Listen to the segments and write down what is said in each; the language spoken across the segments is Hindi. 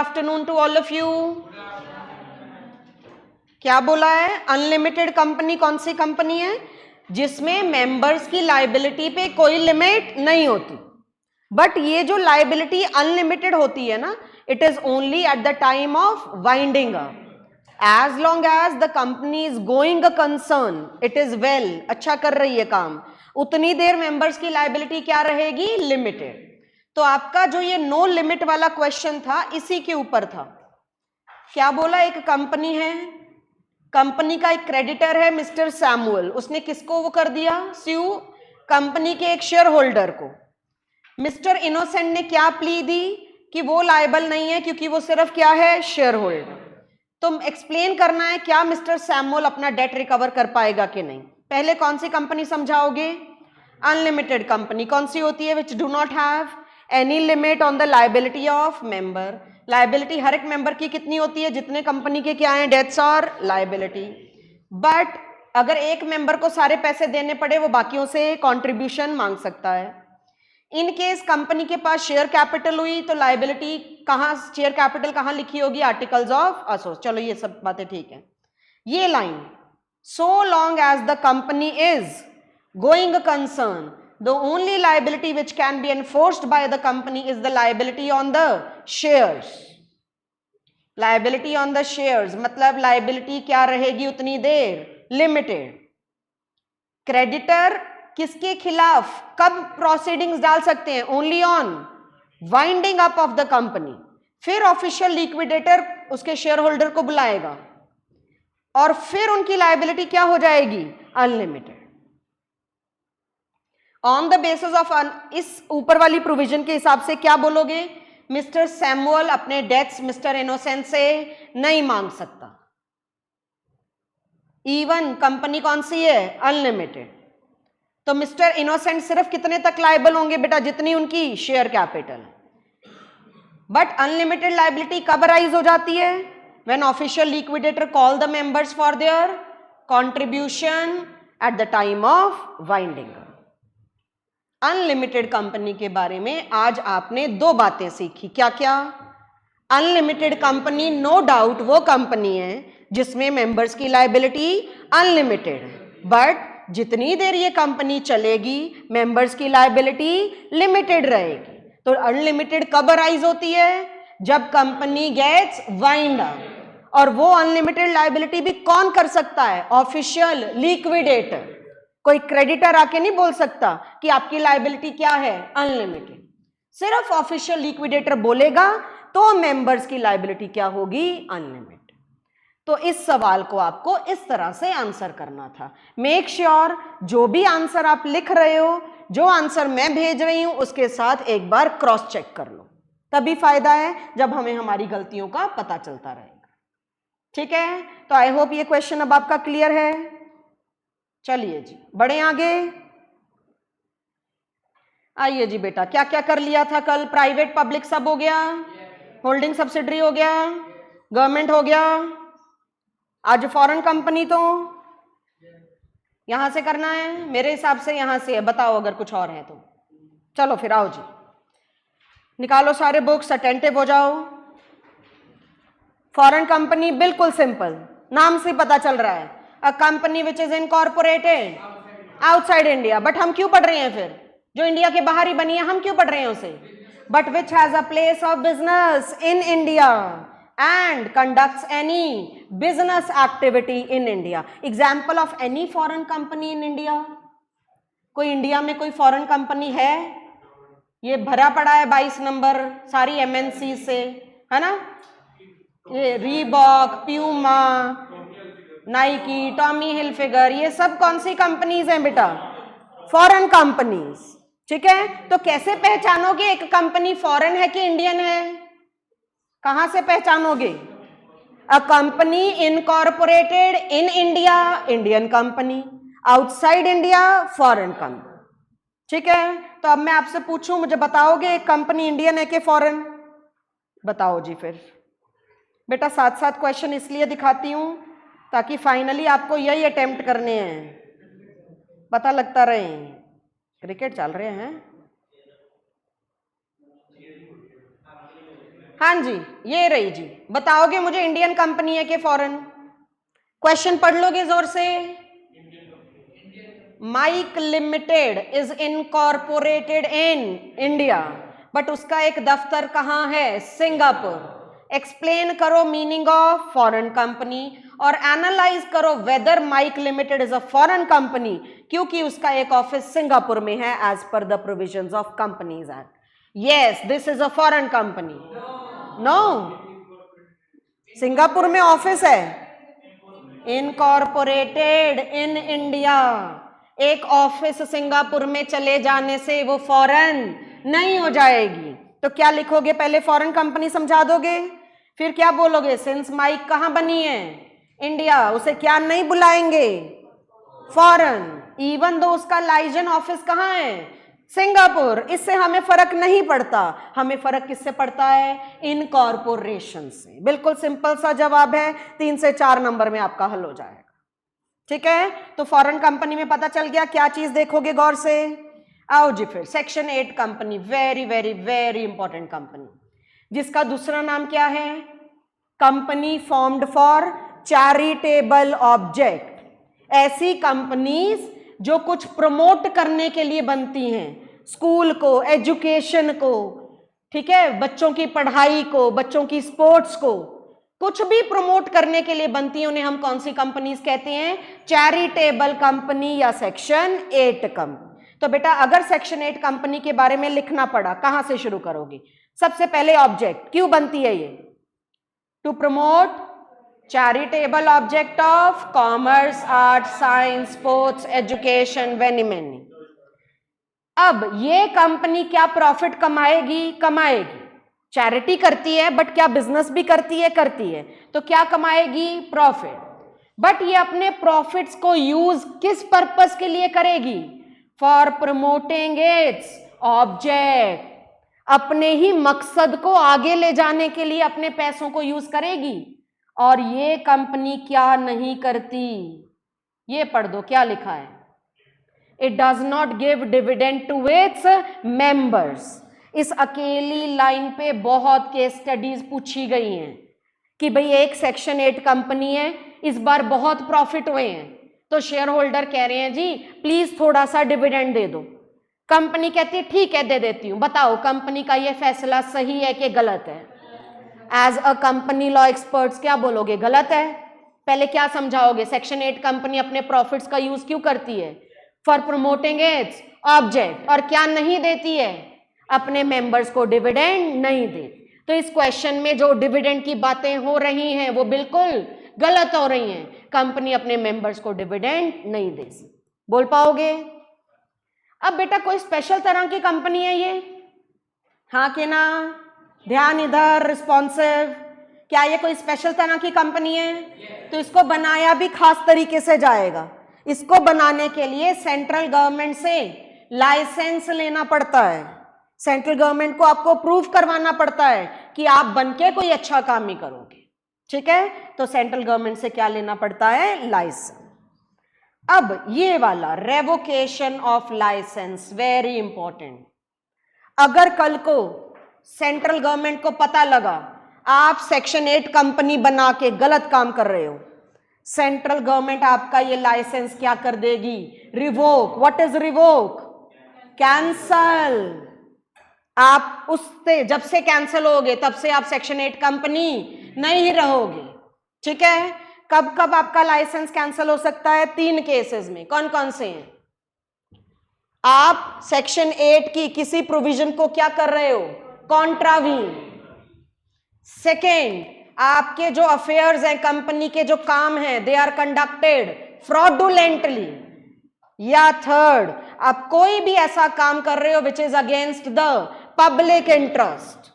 Afternoon to all of you. क्या बोला है? अनलिमिटेड कंपनी कौन सी कंपनी है? जिसमें मेंबर्स की लायबिलिटी पे कोई लिमिट नहीं होती। बट ये जो लायबिलिटी अनलिमिटेड होती है ना, it is only at the time of winding up. As long as the company is going a concern, it is well, अच्छा कर रही है काम, उतनी देर मेंबर्स की लायबिलिटी क्या रहेगी? लिमिटेड। तो आपका जो ये नो लिमिट वाला क्वेश्चन था इसी के ऊपर था। क्या बोला? एक कंपनी है, कंपनी का एक क्रेडिटर है मिस्टर सैमुअल, उसने किसको वो कर दिया? स्यू कंपनी के एक शेयर होल्डर को। मिस्टर इनोसेंट ने क्या प्ली दी कि वो लायबल नहीं है क्योंकि वो सिर्फ क्या है? Share holder. तुम एक्सप्लेन करना है क्या मिस्टर सैमुअल अपना डेट रिकवर कर पाएगा कि नहीं। पहले कौन सी कंपनी समझाओगे? अनलिमिटेड कंपनी कौन सी होती है? Which do not have any limit on the liability of member. Liability हर एक मेंबर की कितनी होती है? जितने कंपनी के क्या है? डेट्स और लायबिलिटी। बट अगर एक मेंबर को सारे पैसे देने पड़े, वो बाकियों से कंट्रीब्यूशन मांग सकता है। इन केस कंपनी के पास शेयर कैपिटल हुई तो लायबिलिटी कहां, शेयर कैपिटल कहां लिखी होगी? Articles of association. चलो ये सब बातें ठीक है। ये line, so long as the company is going concern, the only liability which can be enforced by the company is the liability on the shares. liability on the shares मतलब liability क्या रहेगी उतनी देर? लिमिटेड। क्रेडिटर किसके खिलाफ कब प्रोसीडिंग्स डाल सकते हैं? Only on winding up of the company. फिर ऑफिशियल लिक्विडेटर उसके शेयर होल्डर को बुलाएगा और फिर उनकी लायबिलिटी क्या हो जाएगी? Unlimited. On the basis of इस ऊपर वाली प्रोविजन के हिसाब से क्या बोलोगे? मिस्टर सैमुअल अपने डेट्स मिस्टर इनोसेंट से नहीं मांग सकता। इवन कंपनी कौन सी है? अनलिमिटेड। तो मिस्टर इनोसेंट सिर्फ कितने तक लायबल होंगे बेटा? जितनी उनकी share capital. But unlimited liability कब राइज हो जाती है? When official liquidator call the members for their contribution eight the time of winding. Unlimited company के बारे में आज आपने दो बातें सीखी। क्या क्या? अनलिमिटेड कंपनी नो डाउट वो कंपनी है जिसमें मेंबर्स की लायबिलिटी अनलिमिटेड है, बट जितनी देर ये कंपनी चलेगी मेंबर्स की लायबिलिटी लिमिटेड रहेगी। तो अनलिमिटेड कब राइज होती है? जब कंपनी गेट्स वाइंड अप। और वो अनलिमिटेड लायबिलिटी भी कौन कर सकता है? Official liquidator. कोई क्रेडिटर आके नहीं बोल सकता कि आपकी लायबिलिटी क्या है? अनलिमिटेड। सिर्फ ऑफिशियल लिक्विडेटर बोलेगा तो मेंबर्स की लायबिलिटी क्या होगी? अनलिमिटेड। तो इस सवाल को आपको इस तरह से आंसर करना था। मेक श्योर जो भी आंसर आप लिख रहे हो, जो आंसर मैं भेज रही हूं, उसके साथ एक बार क्रॉस चेक कर लो, तभी फायदा है जब हमें हमारी गलतियों का पता चलता रहेगा। ठीक है, तो आई होप ये क्वेश्चन अब आपका क्लियर है। चलिए जी बढ़े आगे। आइए जी बेटा, क्या क्या कर लिया था कल? प्राइवेट पब्लिक सब हो गया, होल्डिंग सब्सिडरी हो गया, गवर्नमेंट हो गया, आज फॉरेन कंपनी तो यहां से करना है मेरे हिसाब से, यहां से है, बताओ अगर कुछ और है तो। चलो फिर आओ जी, निकालो सारे बुक्स, अटेंटिव हो जाओ। फॉरेन कंपनी बिल्कुल सिंपल, नाम से पता चल रहा है, a company which is incorporated outside India. But हम क्यों पढ़ रहे हैं फिर? जो इंडिया के बाहर ही बनी है हम क्यों पढ़ रहे हैं उसे? But which has a place of business in India and conducts any business activity in India. Example of any foreign company in India? कोई इंडिया में कोई फॉरेन कंपनी है? ये भरा पड़ा है 22 नंबर सारी एमएनसी से, है ना? ये Reebok, Puma, Nike, Tommy Hilfiger, ये सब कौन सी कंपनीज हैं बेटा? Foreign companies. ठीक है, तो कैसे पहचानोगे एक कंपनी फॉरेन है कि इंडियन है? कहां से पहचानोगे? A company incorporated in India, Indian company, outside India, foreign company. ठीक है, तो अब मैं आपसे पूछूं, मुझे बताओगे एक कंपनी इंडियन है कि फॉरेन? बताओ जी फिर। बेटा साथ साथ क्वेश्चन इसलिए दिखाती हूं ताकि फाइनली आपको यही अटेम्प्ट करने हैं, पता लगता रहे। क्रिकेट चल रहे हैं। हाँ जी, ये रही जी। बताओगे मुझे इंडियन कंपनी है कि फॉरेन? क्वेश्चन पढ़ लोगे जोर से। Mike limited is incorporated in India, but उसका एक दफ्तर कहाँ है? सिंगापुर। एक्सप्लेन करो मीनिंग ऑफ फॉरेन कंपनी और एनालाइज करो whether Mike limited is a foreign company, क्योंकि उसका एक ऑफिस सिंगापुर में है as per the provisions of companies act. Yes, this is a foreign company. No, Singapore में ऑफिस है, इनकॉर्पोरेटेड इन इंडिया। एक ऑफिस सिंगापुर में चले जाने से वो फॉरेन नहीं हो जाएगी। तो क्या लिखोगे? पहले फॉरेन कंपनी समझा दोगे, फिर क्या बोलोगे? सिंस माइक कहां बनी है? इंडिया, उसे क्या नहीं बुलाएंगे? फॉरेन, इवन दो उसका लाइजन ऑफिस कहां है? सिंगापुर। इससे हमें फर्क नहीं पड़ता, हमें फर्क किससे पड़ता है? इनकॉर्पोरेशन से। बिल्कुल सिंपल सा जवाब है, 3 से 4 नंबर में आपका हल हो जाएगा। ठीक है, तो फॉरेन कंपनी में पता चल गया। क्या चीज देखोगे गौर से? आओ जी, फिर section 8 company, very very very important company, जिसका दूसरा नाम क्या है? Company formed for charitable object. ऐसी कंपनीज जो कुछ प्रमोट करने के लिए बनती हैं, स्कूल को, एजुकेशन को, ठीक है, बच्चों की पढ़ाई को, बच्चों की स्पोर्ट्स को, कुछ भी प्रमोट करने के लिए बनती है, उन्हें हम कौन सी कंपनीज कहते हैं? चैरिटेबल कंपनी या सेक्शन 8 कंपनी। तो बेटा अगर सेक्शन 8 कंपनी के बारे में लिखना पड़ा, कहां से शुरू करोगे? सबसे पहले ऑब्जेक्ट, क्यों बनती है ये? To promote charitable object of commerce, art, science, sports, education, very many. अब ये कंपनी क्या प्रॉफिट कमाएगी? कमाएगी। चैरिटी करती है बट क्या बिजनेस भी करती है? करती है। तो क्या कमाएगी? प्रॉफिट। बट ये अपने प्रॉफिट्स को यूज किस पर्पस के लिए करेगी? For promoting its object. अपने ही मकसद को आगे ले जाने के लिए अपने पैसों को यूज करेगी। और ये कंपनी क्या नहीं करती? ये पढ़ दो क्या लिखा है। It does not give dividend to its members. इस अकेली लाइन पे बहुत केस स्टडीज पूछी गई हैं कि भाई एक सेक्शन 8 कंपनी है, इस बार बहुत प्रॉफिट हुए हैं, तो शेयर होल्डर कह रहे हैं जी प्लीज थोड़ा सा डिविडेंड दे दो। कंपनी कहती है ठीक है दे देती हूं। बताओ कंपनी का यह फैसला सही है कि गलत है? As a company law experts क्या बोलोगे? गलत है। पहले क्या समझाओगे? सेक्शन 8 कंपनी अपने प्रॉफिट्स का यूज क्यों करती है? For promoting its object. और क्या नहीं देती है? अपने मेंबर्स को डिविडेंड नहीं दे। तो इस क्वेश्चन में जो डिविडेंड की बातें हो रही हैं वो बिल्कुल गलत हो रही हैं। कंपनी अपने मेंबर्स को डिविडेंड नहीं दे सकती। बोल पाओगे? अब बेटा कोई स्पेशल तरह की कंपनी है ये? हाँ कि ना? ध्यान इधर, रिस्पॉन्सिव। क्या ये कोई स्पेशल तरह की कंपनी है? तो इसको बनाया भी खास तरीके से जाएगा। इसको बनाने के लिए सेंट्रल गवर्नमेंट से लाइसेंस लेना पड़ता है। सेंट्रल गवर्नमेंट को आपको प्रूव करवाना पड़ता है कि आप बनके कोई अच्छा काम ही करोगे। ठीक है, तो सेंट्रल गवर्नमेंट से क्या लेना पड़ता है? लाइसेंस। अब ये वाला revocation of licence very important. अगर कल को सेंट्रल गवर्नमेंट को पता लगा आप सेक्शन 8 कंपनी बना के गलत काम कर रहे हो, सेंट्रल गवर्नमेंट आपका ये लाइसेंस क्या कर देगी? Revoke. What is revoke? Cancel. आप उससे जब से कैंसल होगे तब से आप सेक्शन 8 कंपनी नहीं रहोगे। ठीक है, कब कब आपका लाइसेंस कैंसल हो सकता है? 3 केसेस में। कौन कौन से हैं? आप सेक्शन 8 की किसी प्रोविजन को क्या कर रहे हो? कॉन्ट्रावीन। सेकेंड, आपके जो अफेयर्स हैं, कंपनी के जो काम हैं, दे आर कंडक्टेड फ्रॉडुलेंटली। या थर्ड, आप कोई भी ऐसा काम कर रहे हो which is against the public interest,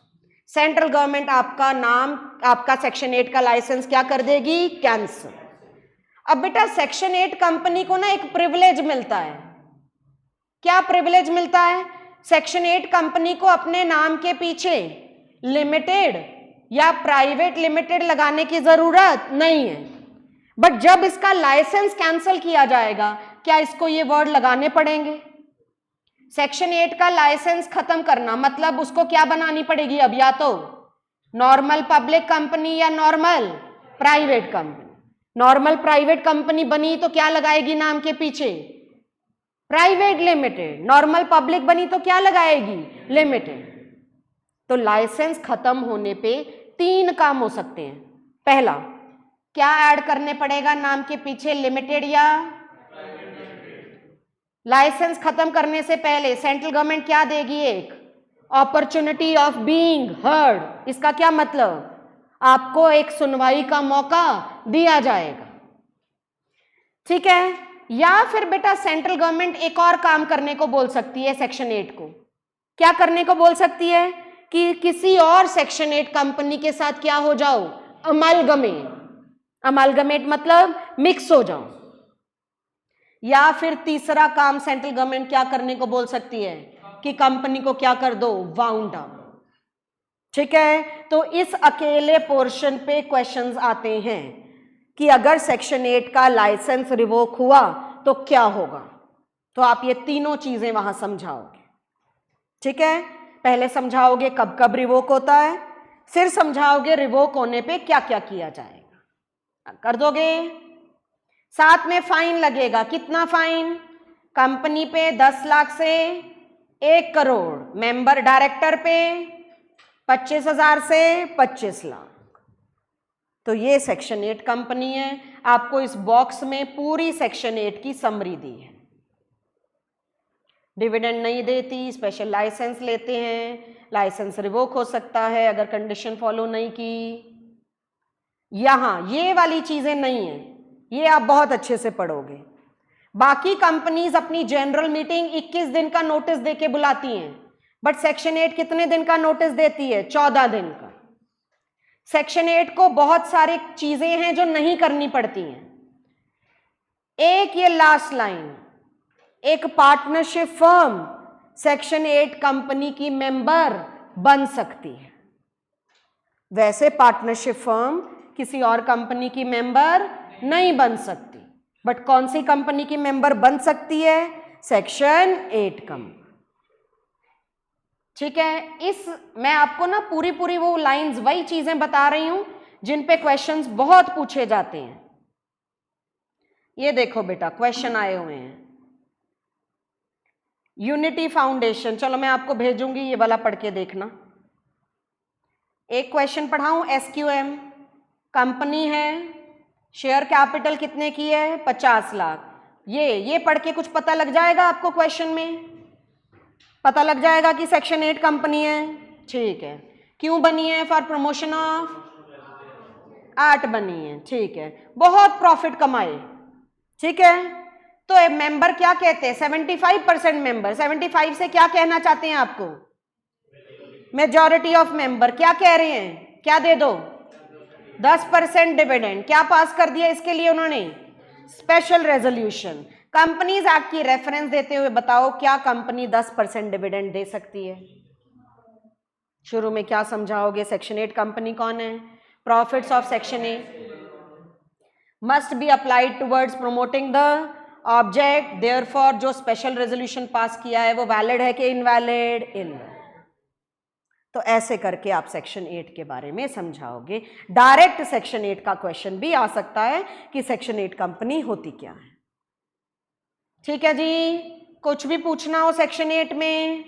central government आपका नाम, आपका सेक्शन 8 का लाइसेंस क्या कर देगी? कैंसिल। अब बेटा सेक्शन 8 कंपनी को ना एक प्रिविलेज मिलता है। क्या प्रिविलेज मिलता है? सेक्शन 8 कंपनी को अपने नाम के पीछे लिमिटेड या प्राइवेट लिमिटेड लगाने की जरूरत नहीं है। बट जब इसका लाइसेंस कैंसिल किया जाएगा, क्या इसको ये वर्ड लगाने पड़ेंगे? सेक्शन 8 का लाइसेंस खत्म करना मतलब उसको क्या बनानी पड़ेगी? अब या तो नॉर्मल पब्लिक कंपनी या normal private company? Normal private company बनी तो क्या लगाएगी नाम के पीछे? Private limited. नॉर्मल पब्लिक बनी तो क्या लगाएगी? लिमिटेड। तो लाइसेंस खत्म होने पे 3 काम हो सकते हैं। पहला, क्या ऐड करने पड़ेगा नाम के पीछे? लिमिटेड या लाइसेंस खत्म करने से पहले सेंट्रल गवर्नमेंट क्या देगी? एक अपॉर्चुनिटी ऑफ बीइंग हर्ड। इसका क्या मतलब? आपको एक सुनवाई का मौका दिया जाएगा, ठीक है। या फिर बेटा सेंट्रल गवर्नमेंट एक और काम करने को बोल सकती है सेक्शन 8 को। क्या करने को बोल सकती है? कि किसी और सेक्शन 8 कंपनी के साथ क्या हो जाओ? अमालगमेट। अमालगमेट मतलब मिक्स हो जाओ। या फिर तीसरा काम सेंट्रल गवर्नमेंट क्या करने को बोल सकती है? कि कंपनी को क्या कर दो? वाउंड अप, ठीक है। तो इस अकेले पोर्शन पे क्वेश्चंस आते हैं कि अगर सेक्शन 8 का लाइसेंस रिवोक हुआ तो क्या होगा। तो आप ये तीनों चीजें वहां समझाओगे, ठीक है। पहले समझाओगे कब कब रिवोक होता है, फिर समझाओगे रिवोक होने पे क्या क्या किया जाएगा। कर दोगे? साथ में फाइन लगेगा। कितना फाइन? कंपनी पे 10 लाख से 1 करोड़, मेंबर डायरेक्टर पे 25,000 से 25 लाख। तो ये सेक्शन 8 कंपनी है। आपको इस बॉक्स में पूरी सेक्शन 8 की समरी दी है। डिविडेंड नहीं देती, स्पेशल लाइसेंस लेते हैं, लाइसेंस रिवोक हो सकता है अगर कंडीशन फॉलो नहीं की। यहां ये वाली चीजें नहीं है, ये आप बहुत अच्छे से पढ़ोगे। बाकी कंपनीज अपनी जनरल मीटिंग 21 दिन का नोटिस देके बुलाती हैं, बट सेक्शन 8 कितने दिन का नोटिस देती है? 14 दिन का। सेक्शन 8 को बहुत सारी चीजें हैं जो नहीं करनी पड़ती हैं। एक ये लास्ट लाइन, एक पार्टनरशिप फर्म सेक्शन 8 कंपनी की मेंबर बन सकती है। वैसे पार्टनरशिप फर्म किसी और कंपनी की मेंबर नहीं बन सकती, बट कौन सी कंपनी की मेंबर बन सकती है? सेक्शन 8 कंपनी, ठीक है। इस मैं आपको ना पूरी पूरी वो लाइंस, वही चीजें बता रही हूं जिन पे क्वेश्चंस बहुत पूछे जाते हैं। ये देखो बेटा क्वेश्चन आए हुए हैं। यूनिटी फाउंडेशन, चलो मैं आपको भेजूंगी, ये वाला पढ़ के देखना। एक क्वेश्चन पढ़ाऊं, एसक्यूएम कंपनी है, शेयर कैपिटल कितने की है? 50 लाख। ये पढ़ के कुछ पता लग जाएगा आपको, क्वेश्चन में पता लग जाएगा कि सेक्शन 8 कंपनी है, ठीक है। क्यों बनी है? फॉर प्रमोशन ऑफ आर्ट बनी है, ठीक है। बहुत प्रॉफिट कमाए, ठीक है। तो मेंबर क्या कहते हैं? 75% मेंबर। 75 से क्या कहना चाहते हैं आपको? Majority of member. क्या कह रहे हैं? क्या दे दो? 10% डिविडेंड। क्या पास कर दिया इसके लिए उन्होंने? Special resolution. कंपनीज एक्ट की रेफरेंस देते हुए बताओ क्या कंपनी 10% डिविडेंड दे सकती है? शुरू में क्या समझाओगे? सेक्शन 8 कंपनी कौन है? Profits of section 8 must be applied towards promoting the object, therefore जो स्पेशल रेजोल्यूशन पास किया है वो वैलिड है कि इनवैलिड? इनवैलिड। तो ऐसे करके आप सेक्शन 8 के बारे में समझाओगे। डायरेक्ट सेक्शन 8 का क्वेश्चन भी आ सकता है कि सेक्शन 8 कंपनी होती क्या है, ठीक है जी। कुछ भी पूछना हो सेक्शन 8 में,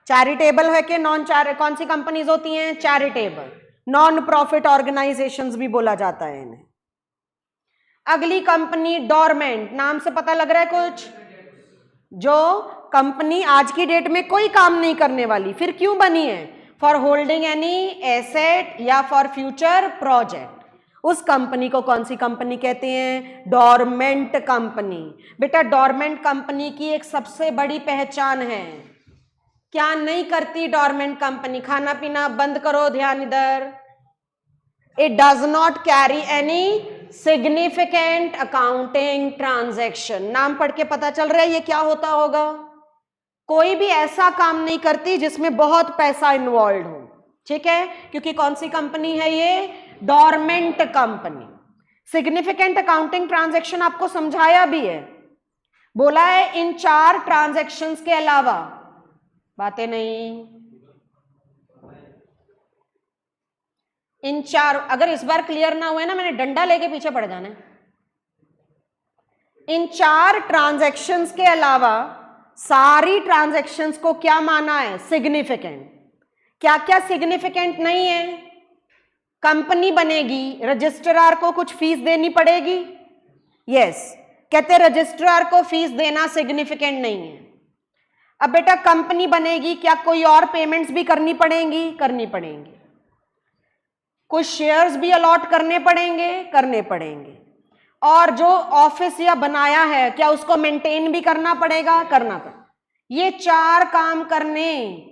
चैरिटेबल है कि नॉन चैरिटेबल, कौन सी कंपनीज होती हैं? चैरिटेबल, नॉन प्रॉफिट ऑर्गेनाइजेशंस भी बोला जाता है इन्हें। अगली कंपनी डोरमेंट, नाम से पता लग रहा है कुछ? जो कंपनी आज की डेट में कोई काम नहीं करने वाली, फिर क्यों बनी है? फॉर होल्डिंग एनी एसेट या फॉर फ्यूचर प्रोजेक्ट। उस कंपनी को कौन सी कंपनी कहते हैं? Dormant company. बेटा डोरमेंट कंपनी की एक सबसे बड़ी पहचान है, क्या नहीं करती डोरमेंट कंपनी? खाना पीना बंद करो, ध्यान इधर। It does not carry any significant accounting transaction. नाम पढ़ के पता चल रहा है ये क्या होता होगा? कोई भी ऐसा काम नहीं करती जिसमें बहुत पैसा इन्वॉल्व हो, ठीक है। क्योंकि कौन सी कंपनी है ये? Dormant company. Significant accounting transaction आपको समझाया भी है, बोला है इन 4 ट्रांजैक्शंस के अलावा। बातें नहीं, इन चार, अगर इस बार क्लियर ना हुए ना, मैंने डंडा लेके पीछे पड़ जाना है। इन चार ट्रांजैक्शंस के अलावा सारी ट्रांजैक्शंस को क्या माना है? सिग्निफिकेंट। क्या क्या सिग्निफिकेंट नहीं है? कंपनी बनेगी, रजिस्ट्रार को कुछ फीस देनी पड़ेगी, यस, कहते रजिस्ट्रार को फीस देना सिग्निफिकेंट नहीं है। अब बेटा कंपनी बनेगी, क्या कोई और पेमेंट्स भी करनी पड़ेंगी? करनी पड़ेंगी। कुछ शेयर्स भी अलॉट करने पड़ेंगे, और जो ऑफिस या बनाया है क्या उसको मेंटेन भी करना पड़ेगा? करना पड़ेगा। ये चार काम करने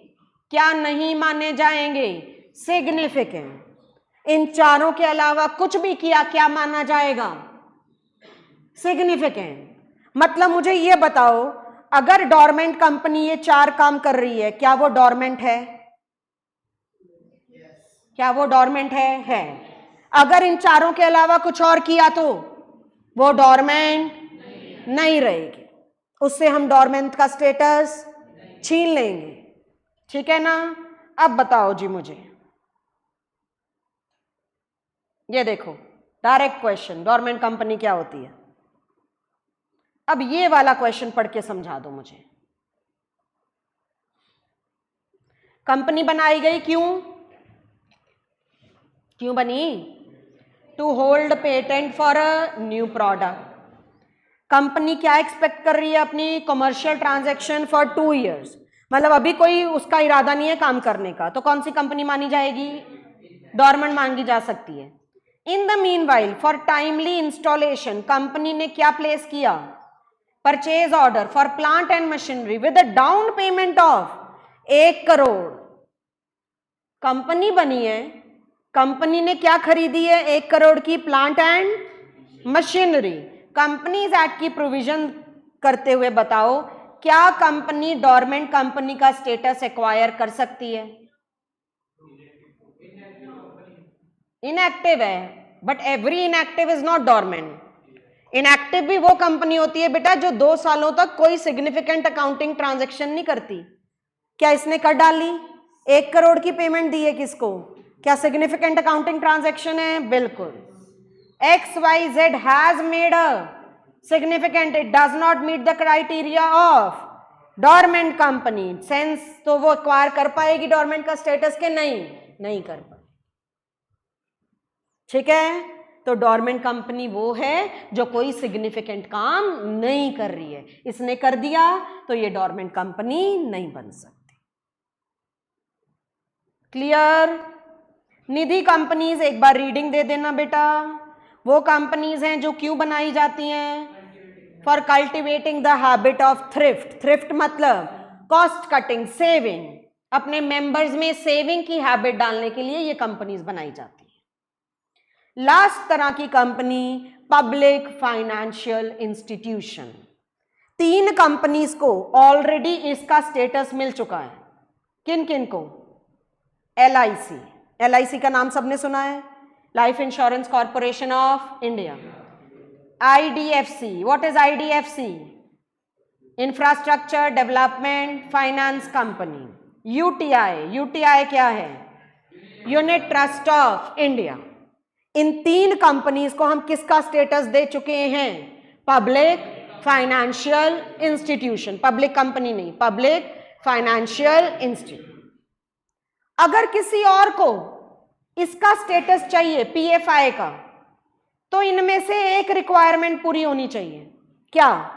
क्या नहीं माने जाएंगे? सिग्निफिकेंट। इन चारों के अलावा कुछ भी किया क्या माना जाएगा? सिग्निफिकेंट। मतलब मुझे ये बताओ, अगर डोरमेंट कंपनी ये चार काम कर रही है, क्या वो डोरमेंट है? क्या वो डोरमेंट है? अगर इन चारों के अलावा कुछ और किया तो वो डोरमेंट नहीं रहेगी, उससे हम डोरमेंट का स्टेटस छीन लेंगे, ठीक है ना? अब बताओ जी मुझे, ये देखो डायरेक्ट क्वेश्चन, डोरमेंट कंपनी क्या होती है? अब ये वाला क्वेश्चन पढ़ के समझा दो मुझे। कंपनी बनाई गई, क्यों बनी? To hold patent for a new product. Company क्या एक्सपेक्ट कर रही है? अपनी कमर्शियल ट्रांजैक्शन फॉर 2 years, मतलब अभी कोई उसका इरादा नहीं है काम करने का, तो कौन सी कंपनी मानी जाएगी? डोरमेंट मांगी जा सकती है। In the meanwhile for timely installation, company ने क्या प्लेस किया? Purchase order for plant and machinery with a down payment of 1 crore। Company बनी है, कंपनी ने क्या खरीदी है? 1 crore की plant and machinery. Companies act की प्रोविजन करते हुए बताओ, क्या कंपनी डोरमेंट कंपनी का स्टेटस एक्वायर कर सकती है? इनएक्टिव है, but every inactive is not dormant. Inactive भी वो कंपनी होती है बेटा जो 2 सालों तक कोई सिग्निफिकेंट अकाउंटिंग ट्रांजैक्शन नहीं करती। क्या इसने कर डाली? 1 crore की पेमेंट दी है किसको? क्या सिग्निफिकेंट अकाउंटिंग ट्रांजैक्शन है? बिल्कुल। XYZ has made a significant, it does not meet the criteria of dormant company, sense तो वो एक्वायर कर पाएगी डोरमेंट का स्टेटस के? नहीं कर पाएगी, ठीक है? तो डोरमेंट कंपनी वो है जो कोई सिग्निफिकेंट काम नहीं कर रही है, इसने कर दिया तो ये डोरमेंट कंपनी नहीं बन सकती। क्लियर? निधि कंपनीज एक बार रीडिंग दे देना बेटा। वो कंपनीज हैं जो क्यों बनाई जाती हैं? For cultivating the habit of thrift. Thrift मतलब कॉस्ट कटिंग, सेविंग, अपने मेंबर्स में सेविंग की हैबिट डालने के लिए ये कंपनीज बनाई जाती है। लास्ट तरह की company public financial institution. 3 companies को ऑलरेडी इसका स्टेटस मिल चुका है। किन किन को? LIC, LIC का नाम सबने सुना है, life insurance corporation of India. IDFC, what is IDFC? Infrastructure development finance company. UTI क्या है? Unit trust of India. In 3 companies को हम किसका स्टेटस दे चुके हैं? Public financial institution. Public company नहीं, पब्लिक फाइनेंशियल इंस्टीट्यूशन। अगर किसी और को इसका स्टेटस चाहिए PFI का, तो इनमें से एक रिक्वायरमेंट पूरी होनी चाहिए। क्या?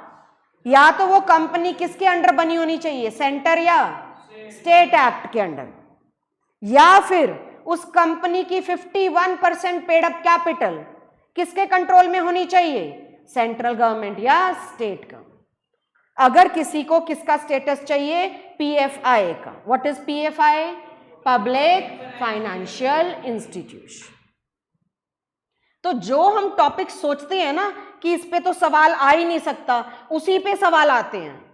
या तो वो कंपनी किसके अंडर बनी होनी चाहिए? सेंटर या स्टेट एक्ट के अंडर, या फिर उस कंपनी की 51% पेड अप कैपिटल किसके कंट्रोल में होनी चाहिए? सेंट्रल गवर्नमेंट या स्टेट का। अगर किसी को किसका स्टेटस चाहिए? PFI का। What is PFI? Public financial institution. तो जो हम टॉपिक सोचते हैं ना कि इस पे तो सवाल आ ही नहीं सकता, उसी पे सवाल आते हैं।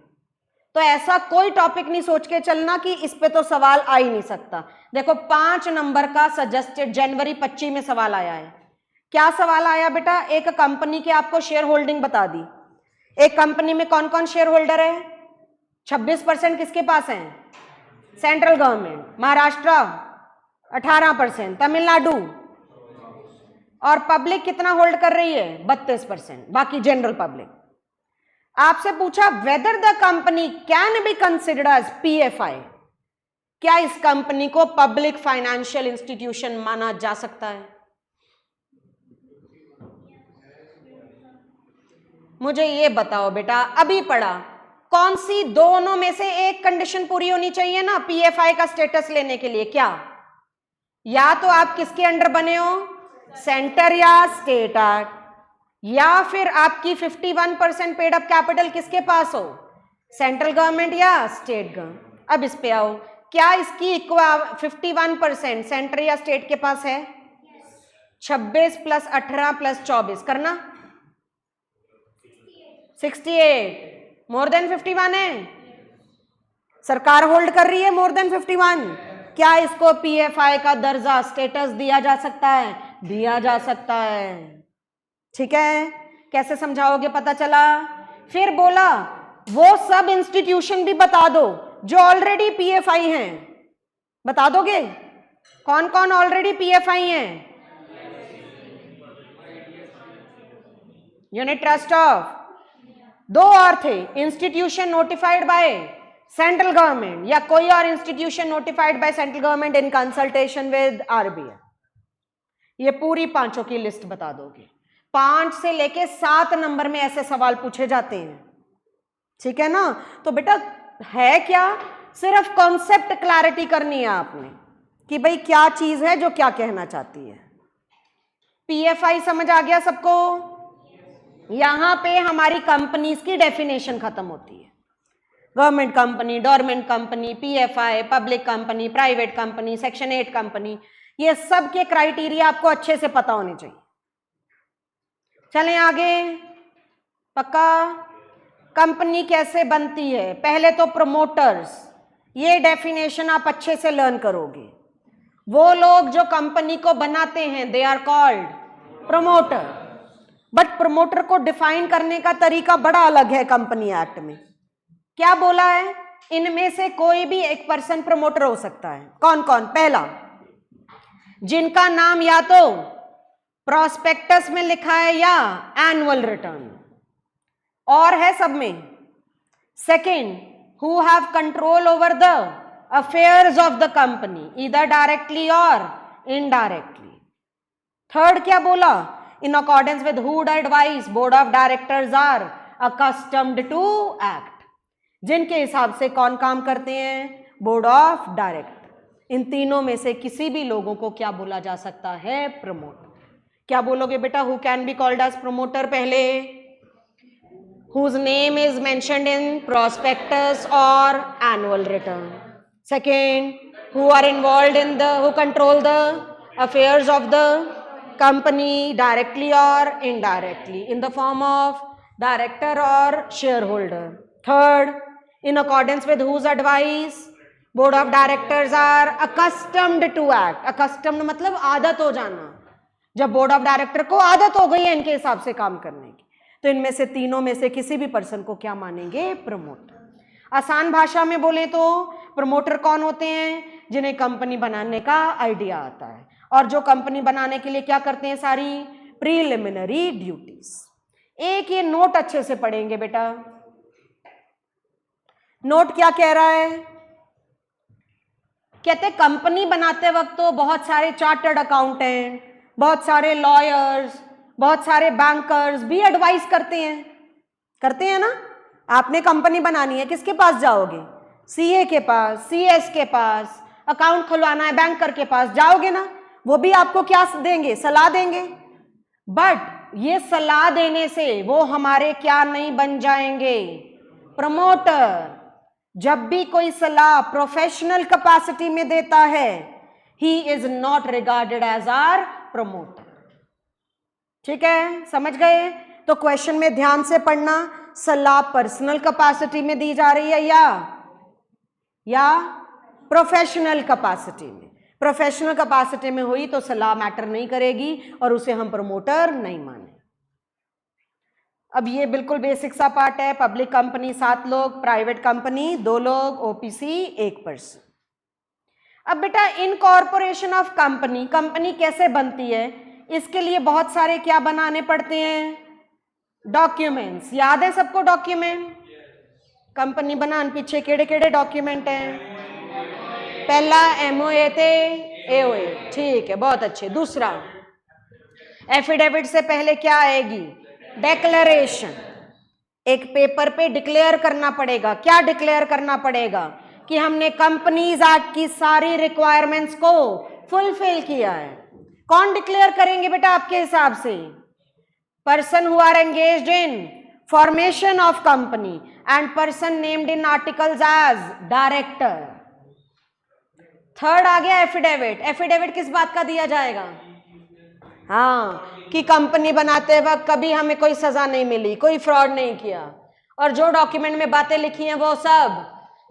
तो ऐसा कोई टॉपिक नहीं सोच के चलना कि इस पे तो सवाल आ ही नहीं सकता। देखो 5 नंबर का सजेस्टेड जनवरी 25 में सवाल आया है। क्या सवाल आया बेटा? एक कंपनी के आपको शेयर होल्डिंग बता दी। एक कंपनी में कौन कौन शेयर होल्डर है? 26% किसके पास है? Central government. महाराष्ट्र 18%, तमिलनाडु और पब्लिक कितना होल्ड कर रही है? 32%, बाकी जनरल पब्लिक। आपसे पूछा whether the company can be considered as PFI, क्या इस कंपनी को पब्लिक फाइनेंशियल इंस्टीट्यूशन माना जा सकता है? मुझे ये बताओ बेटा, अभी पढ़ा, कौन सी दोनों में से एक कंडीशन पूरी होनी चाहिए ना पीएफआई का स्टेटस लेने के लिए? क्या? या तो आप किसके अंडर बने हो, सेंटर या स्टेट एक्ट, या फिर आपकी 51% पेड अप कैपिटल किसके पास हो, सेंट्रल गवर्नमेंट या स्टेट गवर्नमेंट। अब इस पे आओ, क्या इसकी 51% सेंटर या स्टेट के पास है? 26 + 18 + 24 करना 68, मोर देन 51 है, सरकार होल्ड कर रही है मोर देन 51। क्या इसको पीएफआई का दर्जा स्टेटस दिया जा सकता है? दिया जा सकता है। ठीक है, कैसे समझाओगे? पता चला। फिर बोला वो सब इंस्टीट्यूशन भी बता दो जो ऑलरेडी पीएफआई हैं, बता दोगे कौन कौन ऑलरेडी पीएफआई हैं? यूनिट ट्रस्ट ऑफ, दो और थे, institution notified by central government या कोई और institution notified by central government in consultation with RBI. ये पूरी पांचों की लिस्ट बता दोगे। 5 से लेके 7 नंबर में ऐसे सवाल पूछे जाते हैं। ठीक है ना? तो बेटा है क्या, सिर्फ कॉन्सेप्ट क्लैरिटी करनी है आपने कि भाई क्या चीज है जो क्या कहना चाहती है। पीएफआई समझ आ गया सबको? यहां पे हमारी कंपनीज की डेफिनेशन खत्म होती है। Government company, dormant company, PFI, public company, private company, section 8 company, ये सब के क्राइटेरिया आपको अच्छे से पता होने चाहिए। चलें आगे, पक्का? कंपनी कैसे बनती है? पहले तो प्रमोटर्स, ये डेफिनेशन आप अच्छे से लर्न करोगे। वो लोग जो कंपनी को बनाते हैं they are called promoter. But promoter को डिफाइन करने का तरीका बड़ा अलग है कंपनी एक्ट में। क्या बोला है? इनमें से कोई भी एक पर्सन प्रमोटर हो सकता है। कौन कौन? पहला, जिनका नाम या तो प्रोस्पेक्टस में लिखा है या एनुअल रिटर्न और है सब में। Second, who have control over the affairs of the company either directly और इनडायरेक्टली। थर्ड क्या बोला? In accordance with whose advice board of directors are accustomed to act. जिनके हिसाब से कौन काम करते हैं? Board of director. इन तीनों में से किसी भी लोगों को क्या बोला जा सकता है? प्रमोटर। क्या बोलोगे बेटा? Who can be called as promoter? पहले, whose name is mentioned in prospectus or annual return. Second, who are involved in who control the affairs of the company directly or indirectly in the form of director or shareholder. Third, in accordance with whose advice board of directors are accustomed to act. Accustomed मतलब आदत हो जाना। जब बोर्ड ऑफ डायरेक्टर को आदत हो गई है इनके हिसाब से काम करने की, तो इनमें से तीनों में से किसी भी पर्सन को क्या मानेंगे? प्रमोटर। आसान भाषा में बोले तो प्रमोटर कौन होते हैं? जिन्हें कंपनी बनाने का आइडिया आता है और जो कंपनी बनाने के लिए क्या करते हैं? सारी प्रीलिमिनरी ड्यूटीज। एक ये नोट अच्छे से पढ़ेंगे बेटा। नोट क्या कह रहा है? कहते कंपनी बनाते वक्त तो बहुत सारे चार्टर्ड अकाउंटेंट, बहुत सारे लॉयर्स, बहुत सारे बैंकर्स भी एडवाइस करते हैं ना। आपने कंपनी बनानी है, किसके पास जाओगे? सीए के पास, सीएस के पास। अकाउंट खुलवाना है, बैंकर के पास जाओगे ना। वो भी आपको क्या देंगे? सलाह देंगे। बट ये सलाह देने से वो हमारे क्या नहीं बन जाएंगे? प्रमोटर। जब भी कोई सलाह प्रोफेशनल कैपेसिटी में देता है, he is not regarded as our promoter. ठीक है, समझ गए? तो क्वेश्चन में ध्यान से पढ़ना, सलाह पर्सनल कैपेसिटी में दी जा रही है या प्रोफेशनल कैपेसिटी में। प्रोफेशनल कैपेसिटी में हुई तो सलाह मैटर नहीं करेगी और उसे हम प्रमोटर नहीं माने। अब ये बिल्कुल बेसिक सा पार्ट है। पब्लिक कंपनी 7 लोग, प्राइवेट कंपनी 2 लोग, ओपीसी 1 पर्सन। अब बेटा इनकॉर्पोरेशन ऑफ कंपनी, कंपनी कैसे बनती है इसके लिए बहुत सारे क्या बनाने पड़ते हैं, डॉक्यूमेंट्स। याद है सबको डॉक्यूमेंट? कंपनी बनाने पीछे केड़े केड़े डॉक्यूमेंट हैं? पहला MOA थे, AOA, ठीक है, बहुत अच्छे। दूसरा एफिडेविट से पहले क्या आएगी, डेक्लेरेशन। एक पेपर पे डिक्लेयर करना पड़ेगा। क्या डिक्लेयर करना पड़ेगा? कि हमने कंपनीज एक्ट की सारी रिक्वायरमेंट्स को फुलफिल किया है। कौन डिक्लेयर करेंगे बेटा आपके हिसाब से? Person who are engaged in formation of company and person named in articles as director. Third आ गया एफिडेविट। एफिडेविट किस बात का दिया जाएगा? हाँ, कि कंपनी बनाते वक्त कभी हमें कोई सजा नहीं मिली, कोई फ्रॉड नहीं किया, और जो डॉक्यूमेंट में बातें लिखी हैं वो सब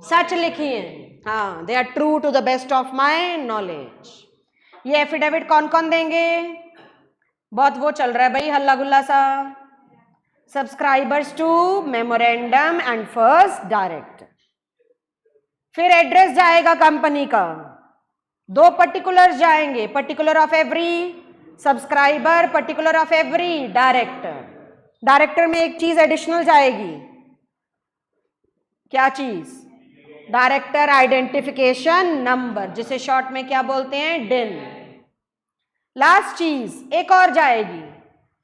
सच लिखी हैं। हाँ, they are true to the best of my knowledge. ये एफिडेविट कौन कौन देंगे? बहुत वो चल रहा है भाई, हल्ला गुल्ला सा। Subscribers to memorandum and first director. फिर एड्रेस जाएगा कंपनी का, दो पर्टिकुलर्स जाएंगे, particular of every subscriber, particular of every director. Director में एक चीज एडिशनल जाएगी, क्या चीज? डायरेक्टर आइडेंटिफिकेशन नंबर, जिसे शॉर्ट में क्या बोलते हैं, डिन। लास्ट चीज एक और जाएगी,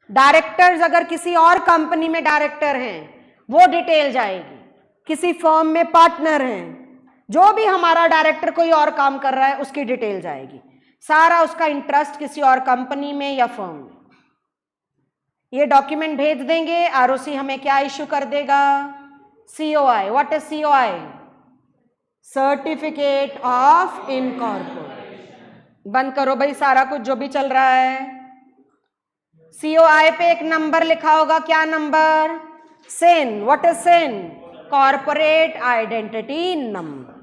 डायरेक्टर्स अगर किसी और कंपनी में डायरेक्टर हैं वो डिटेल जाएगी, किसी फर्म में पार्टनर हैं, जो भी हमारा डायरेक्टर कोई और काम कर रहा है उसकी डिटेल जाएगी, सारा उसका इंटरेस्ट किसी और कंपनी में या फर्म में। ये डॉक्यूमेंट भेज देंगे, ROC हमें क्या इशू कर देगा, COI। What is COI? Certificate of incorporation. बंद करो भाई सारा कुछ जो भी चल रहा है। COI पे एक नंबर लिखा होगा, क्या number? SIN। What is SIN? Corporate identity number.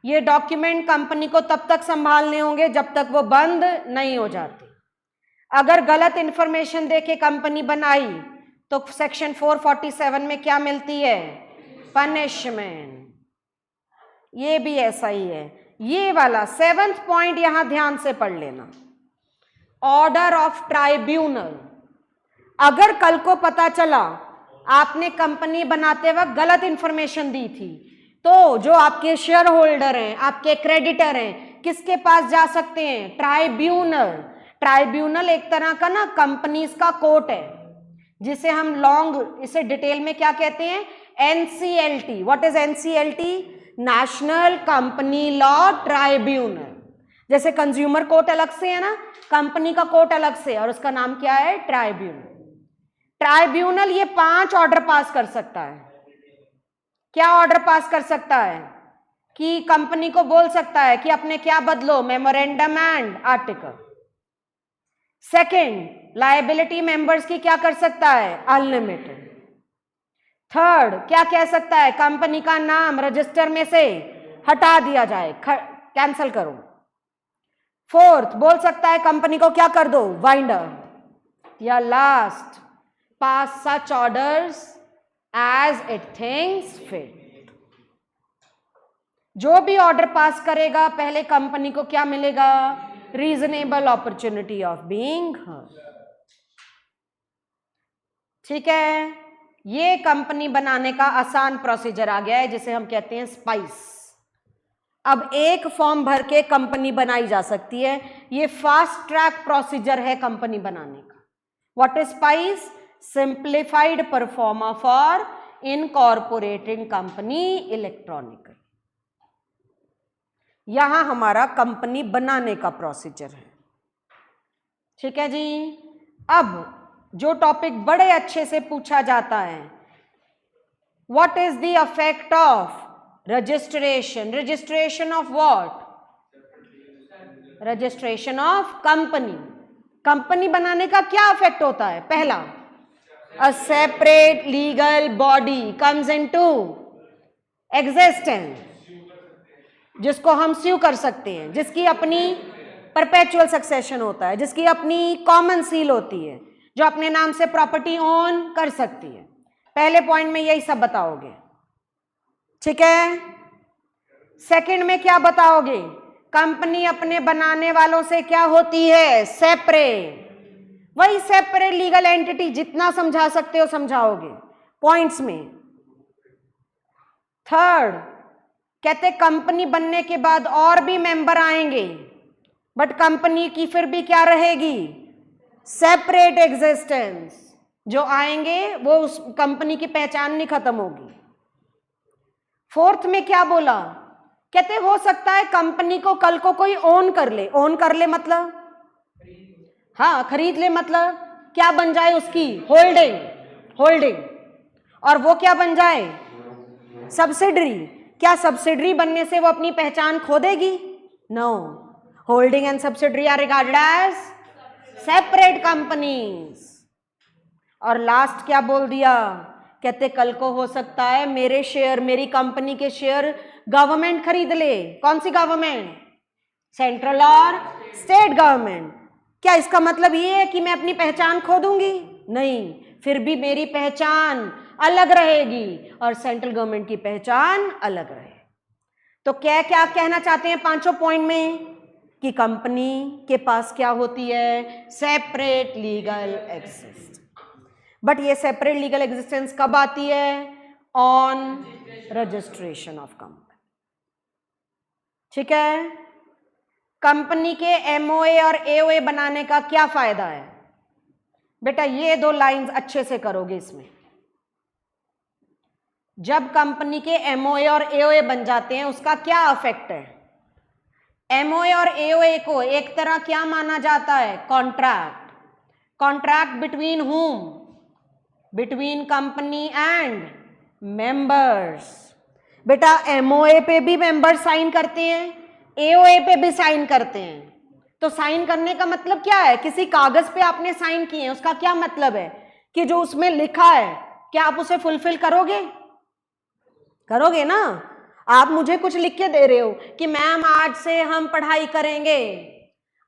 ये डॉक्यूमेंट कंपनी को तब तक संभालने होंगे जब तक वो बंद नहीं हो जाती। अगर गलत इंफॉर्मेशन देके कंपनी बनाई तो सेक्शन 447 में क्या मिलती है, पनिशमेंट। ये भी ऐसा ही है। ये वाला 7th पॉइंट यहां ध्यान से पढ़ लेना, ऑर्डर ऑफ ट्राइब्यूनल। अगर कल को पता चला आपने कंपनी बनाते वक्त गलत इंफॉर्मेशन दी थी, तो जो आपके शेयर होल्डर हैं, आपके क्रेडिटर हैं, किसके पास जा सकते हैं? ट्राइब्यूनल। ट्राइब्यूनल एक तरह का ना कंपनीज का कोर्ट है, जिसे हम लॉन्ग, इसे डिटेल में क्या कहते हैं, NCLT। What is NCLT? National company law tribunal. जैसे कंज्यूमर कोर्ट अलग से है ना, कंपनी का कोर्ट अलग से, और उसका नाम क्या है, ट्राइब्यूनल। ट्राइब्यूनल ये 5 ऑर्डर पास कर सकता है। क्या ऑर्डर पास कर सकता है? कि कंपनी को बोल सकता है कि अपने क्या बदलो, memorandum and article. Second, liability members की क्या कर सकता है, अनलिमिटेड। थर्ड, क्या कह सकता है, कंपनी का नाम रजिस्टर में से हटा दिया जाए, कैंसिल करो। फोर्थ, बोल सकता है कंपनी को क्या कर दो, वाइंड अप। या last, pass such orders as it thinks fit. जो भी ऑर्डर पास करेगा पहले कंपनी को क्या मिलेगा, reasonable opportunity of being heard. ठीक है, ये कंपनी बनाने का आसान प्रोसीजर आ गया है, जिसे हम कहते हैं स्पाइस। अब एक फॉर्म भर के कंपनी बनाई जा सकती है। ये फास्ट ट्रैक प्रोसीजर है कंपनी बनाने का। What is spice? Simplified pro forma for incorporating company electronical. यहां हमारा कंपनी बनाने का प्रोसीजर है। ठीक है जी। अब जो टॉपिक बड़े अच्छे से पूछा जाता है, what is the effect of registration? Registration of what? Registration of company. Company बनाने का क्या इफेक्ट होता है? पहला, a separate legal body comes into existence, जिसको हम स्यू कर सकते हैं, जिसकी अपनी परपेचुअल सक्सेशन होता है, जिसकी अपनी कॉमन सील होती है, जो अपने नाम से प्रॉपर्टी ओन कर सकती है। पहले पॉइंट में यही सब बताओगे। ठीक है। सेकंड में क्या बताओगे? कंपनी अपने बनाने वालों से क्या होती है? सेपरेट। वही सेपरेट लीगल एंटिटी, जितना समझा सकते हो समझाओगे पॉइंट्स में। थर्ड, कहते कंपनी बनने के बाद और भी मेंबर आएंगे, बट कंपनी की फिर भी क्या रहेगी? Separate existence. जो आएंगे वो उस कंपनी की पहचान नहीं खत्म होगी। फोर्थ में क्या बोला? कहते हो सकता है कंपनी को कल को कोई ओन कर ले। ओन कर ले मतलब, हाँ खरीद ले, मतलब क्या बन जाए उसकी? होल्डिंग। होल्डिंग। और वो क्या बन जाए? सब्सिडरी। क्या सब्सिडरी बनने से वो अपनी पहचान खो देगी? No. Holding and subsidiary are regarded as separate companies. और लास्ट क्या बोल दिया? कहते कल को हो सकता है मेरे शेयर, मेरी कंपनी के शेयर गवर्नमेंट खरीद ले। कौन सी गवर्नमेंट? सेंट्रल और स्टेट गवर्नमेंट। क्या इसका मतलब ये है कि मैं अपनी पहचान खो दूंगी? नहीं, फिर भी मेरी पहचान अलग रहेगी और सेंट्रल गवर्नमेंट की पहचान अलग रहे। तो क्या क्या कहना चाहते हैं पांचों पॉइंट में? कि कंपनी के पास क्या होती है? Separate legal existence. बट ये सेपरेट लीगल एग्जिस्टेंस कब आती है? On registration of company. ठीक है। कंपनी के एमओए और एओए बनाने का क्या फायदा है? बेटा ये दो लाइंस अच्छे से करोगे इसमें। जब कंपनी के एमओए और एओए बन जाते हैं उसका क्या इफेक्ट है? एमओए और एओए को एक तरह क्या माना जाता है? कॉन्ट्रैक्ट। कॉन्ट्रैक्ट बिटवीन हुम? Between company and members. बेटा एमओए पे भी मेंबर साइन करते हैं, एओए पे भी साइन करते हैं। तो साइन करने का मतलब क्या है? किसी कागज पे आपने साइन किए हैं, उसका क्या मतलब है? कि जो उसमें लिखा है क्या आप उसे फुलफिल करोगे? करोगे ना। आप मुझे कुछ लिख के दे रहे हो कि मैम आज से हम पढ़ाई करेंगे,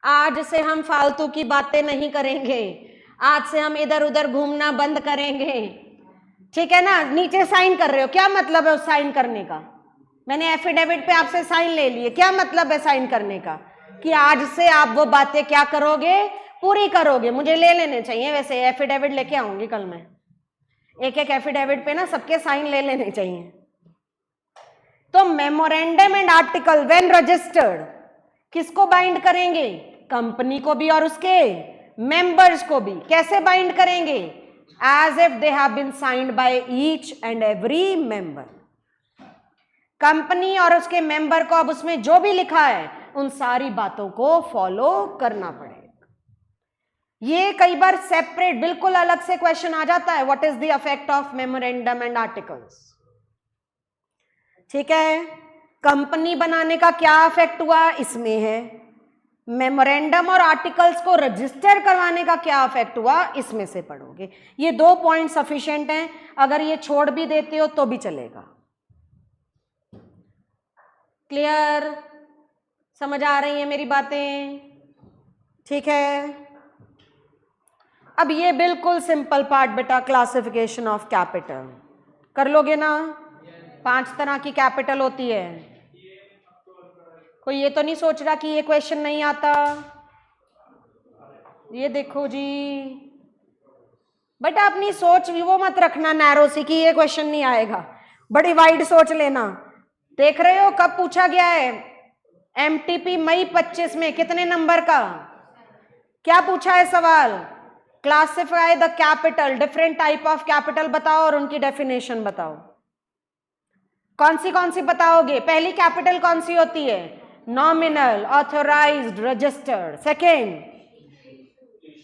आज से हम फालतू की बातें नहीं करेंगे, आज से हम इधर उधर घूमना बंद करेंगे। ठीक है ना। नीचे साइन कर रहे हो, क्या मतलब है उस साइन करने का? मैंने एफिडेविट पे आपसे साइन ले लिए, क्या मतलब है साइन करने का? कि आज से आप वो बातें क्या करोगे? पूरी करोगे। मुझे ले लेने चाहिए, वैसे एफिडेविट लेके आऊंगी कल मैं। एक एक एफिडेविट पे ना सबके साइन ले लेने चाहिए। तो memorandum and article when registered किसको बाइंड करेंगे? कंपनी को भी और उसके मेंबर्स को भी। कैसे बाइंड करेंगे? As if they have been signed by each and every member. Company और उसके मेंबर को अब उसमें जो भी लिखा है उन सारी बातों को फॉलो करना पड़ेगा। ये कई बार सेपरेट बिल्कुल अलग से क्वेश्चन आ जाता है, what is the effect of memorandum and articles. ठीक है। कंपनी बनाने का क्या इफेक्ट हुआ इसमें है। मेमोरेंडम और आर्टिकल्स को रजिस्टर करवाने का क्या इफेक्ट हुआ इसमें से पढ़ोगे। ये दो पॉइंट सफिशिएंट हैं, अगर ये छोड़ भी देते हो तो भी चलेगा। क्लियर? समझ आ रही है मेरी बातें? ठीक है। अब ये बिल्कुल सिंपल पार्ट बेटा, क्लासिफिकेशन ऑफ कैपिटल कर लोगे ना। 5 तरह की कैपिटल होती है। कोई ये तो नहीं सोच रहा कि ये क्वेश्चन नहीं आता। ये देखो जी बेटा, अपनी सोच वो मत रखना नैरो सी कि ये क्वेश्चन नहीं आएगा, बड़ी वाइड सोच लेना। देख रहे हो कब पूछा गया है? एमटीपी मई 25 में। कितने नंबर का? क्या पूछा है सवाल? Classify the capital, different type of capital बताओ और उनकी डेफिनेशन बताओ। कौन सी बताओगे? पहली कैपिटल कौन सी होती है? Nominal, authorised, registered. Second,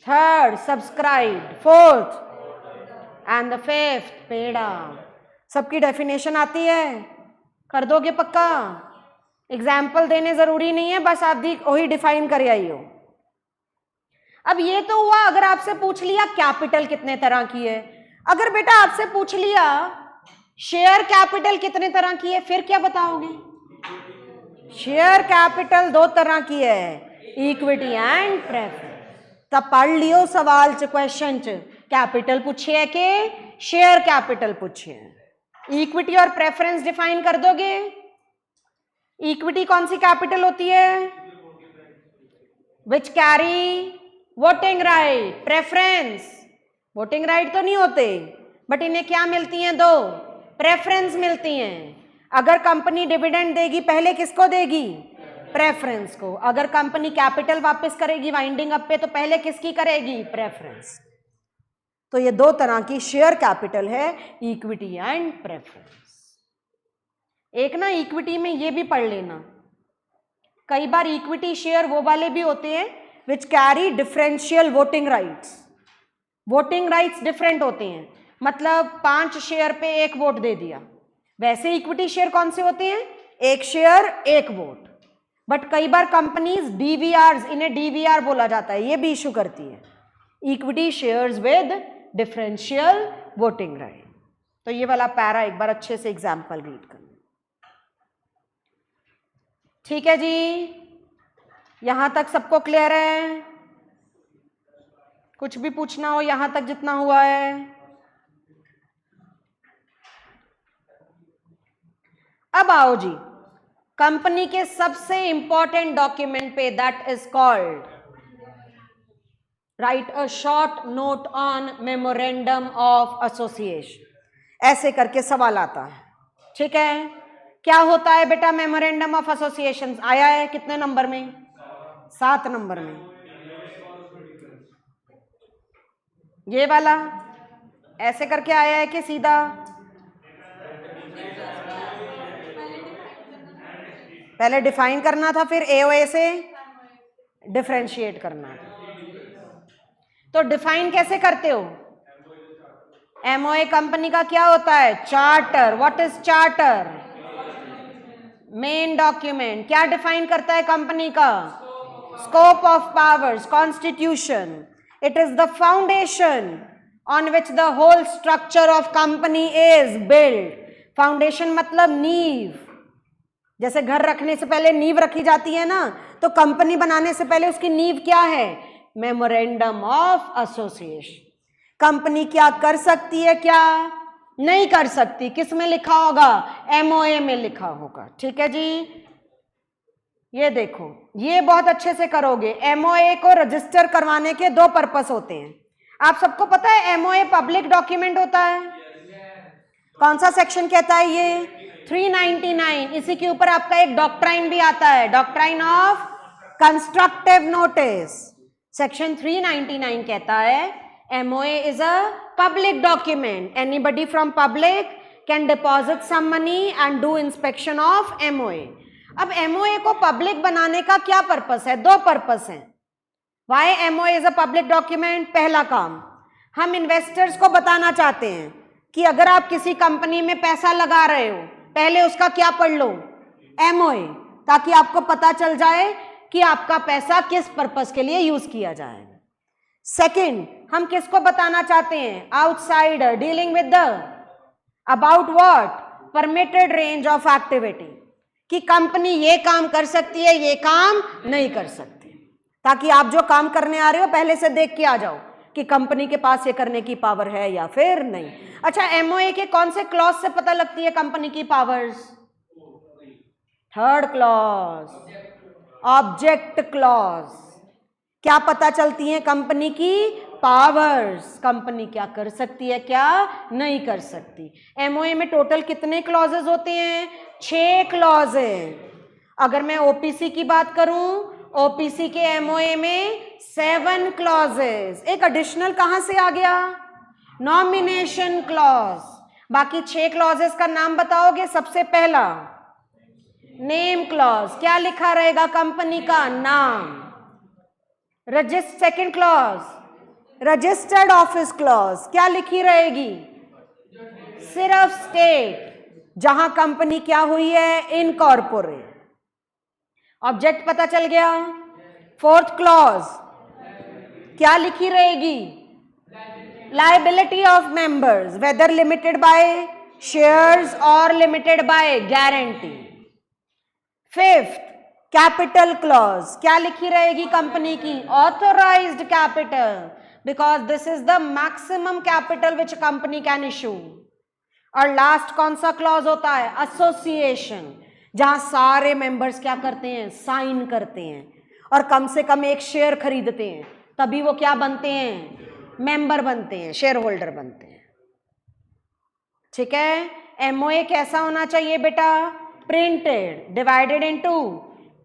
third, subscribed, fourth and the fifth paid up. सबकी डेफिनेशन आती है? कर दोगे पक्का? एग्जाम्पल देने जरूरी नहीं है, बस आप वही डिफाइन कर आई हो। अब ये तो हुआ अगर आपसे पूछ लिया कैपिटल कितने तरह की है। अगर बेटा आपसे पूछ लिया शेयर कैपिटल कितने तरह की है, फिर क्या बताओगे? शेयर कैपिटल 2 तरह की है, इक्विटी एंड प्रेफरेंस। तब पढ़ लियो सवाल च क्वेश्चन च कैपिटल पूछे के शेयर कैपिटल पूछे। इक्विटी और प्रेफरेंस डिफाइन कर दोगे? इक्विटी कौन सी कैपिटल होती है? Which carry voting right, preference. Voting right तो नहीं होते, बट इन्हें क्या मिलती हैं? दो प्रेफरेंस मिलती हैं। अगर कंपनी डिविडेंड देगी पहले किसको देगी? प्रेफरेंस को। अगर कंपनी कैपिटल वापस करेगी वाइंडिंग अप पे तो पहले किसकी करेगी? प्रेफरेंस। तो ये दो तरह की शेयर कैपिटल है, इक्विटी एंड प्रेफरेंस। एक ना इक्विटी में ये भी पढ़ लेना, कई बार इक्विटी शेयर वो वाले भी होते हैं which carry differential voting rights. Voting rights different होते हैं, मतलब 5 शेयर पे 1 वोट दे दिया। वैसे इक्विटी शेयर कौन से होते हैं? 1 शेयर 1 वोट। बट कई बार कंपनीज डीवीआर, इन्हें डीवीआर बोला जाता है, ये भी इशू करती है, equity shares with differential voting right. तो ये वाला पैरा एक बार अच्छे से एग्जाम्पल रीड करना। ठीक है जी, यहां तक सबको क्लियर है? कुछ भी पूछना हो यहां तक जितना हुआ है? अब आओ जी कंपनी के सबसे इंपॉर्टेंट डॉक्यूमेंट पे, that is called right a short note on memorandum of association. ऐसे करके सवाल आता है। ठीक है, क्या होता है बेटा मेमोरेंडम ऑफ एसोसिएशन? आया है कितने नंबर में? 7 नंबर में। ये वाला ऐसे करके आया है कि सीधा? पहले डिफाइन करना था, फिर एओए से डिफरेंशिएट करना था। तो डिफाइन कैसे करते हो? एमओए कंपनी का क्या होता है? Charter. What is charter? Main document. क्या डिफाइन करता है कंपनी का? Scope of powers, constitution. It is the foundation on which the whole structure of company is build. Foundation मतलब नींव। जैसे घर रखने से पहले नींव रखी जाती है ना, तो कंपनी बनाने से पहले उसकी नींव क्या है? Memorandum of association. कंपनी क्या कर सकती है, क्या नहीं कर सकती, किस में लिखा होगा? एमओए में लिखा होगा। ठीक है जी, ये देखो, ये बहुत अच्छे से करोगे। एमओए को रजिस्टर करवाने के 2 पर्पस होते हैं। आप सबको पता है एमओए पब्लिक डॉक्यूमेंट होता है। कौन सा सेक्शन कहता है ये? 399। इसी के ऊपर आपका एक डॉक्ट्राइन भी आता है, doctrine of constructive notice. Section 399 कहता है MOA is a public document. Anybody from public can deposit some money and do inspection of MOA. अब MOA को पब्लिक बनाने का क्या पर्पस है? 2 पर्पस हैं। Why MOA is a public document? पहला काम, हम इन्वेस्टर्स को बताना चाहते हैं कि अगर आप किसी कंपनी में पैसा लगा रहे हो, पहले उसका क्या पढ़ लो? MOA, ताकि आपको पता चल जाए कि आपका पैसा किस पर्पस के लिए यूज किया जाएगा। सेकेंड, हम किसको बताना चाहते हैं? Outsider, dealing with the about what? Permitted range of activity, कि कंपनी ये काम कर सकती है, ये काम नहीं कर सकती, ताकि आप जो काम करने आ रहे हो पहले से देख के आ जाओ कि कंपनी के पास ये करने की पावर है या फिर नहीं। अच्छा, एमओए के कौन से क्लॉज से पता लगती है कंपनी की powers? 3rd clause, object clause. क्या पता चलती है कंपनी की पावर्स, कंपनी क्या कर सकती है, क्या नहीं कर सकती। एमओए में टोटल कितने क्लॉजेस होते हैं? 6 क्लॉज है। अगर मैं ओपीसी की बात करूं, ओपीसी के एमओए में 7 क्लॉजेस। एक एडिशनल कहां से आ गया? Nomination clause. बाकी 6 क्लॉजेस का नाम बताओगे? सबसे पहला नेम क्लॉज, क्या लिखा रहेगा? कंपनी का नाम। Second clause registered office clause, क्या लिखी रहेगी? सिर्फ स्टेट, जहां कंपनी क्या हुई है? इनकॉर्पोरेट। ऑब्जेक्ट पता चल गया। 4th क्लॉज क्या लिखी रहेगी? Liability of members, whether limited by shares or limited by guarantee. 5th capital clause, क्या लिखी रहेगी कंपनी की? Authorised capital, because this is the maximum capital which company can issue. और लास्ट कौन सा क्लॉज होता है? एसोसिएशन, जहां सारे मेंबर्स क्या करते हैं, साइन करते हैं और कम से कम एक शेयर खरीदते हैं, तभी वो क्या बनते हैं, मेंबर बनते हैं, शेयर होल्डर बनते हैं। ठीक है। एमओए कैसा होना चाहिए बेटा, printed, divided into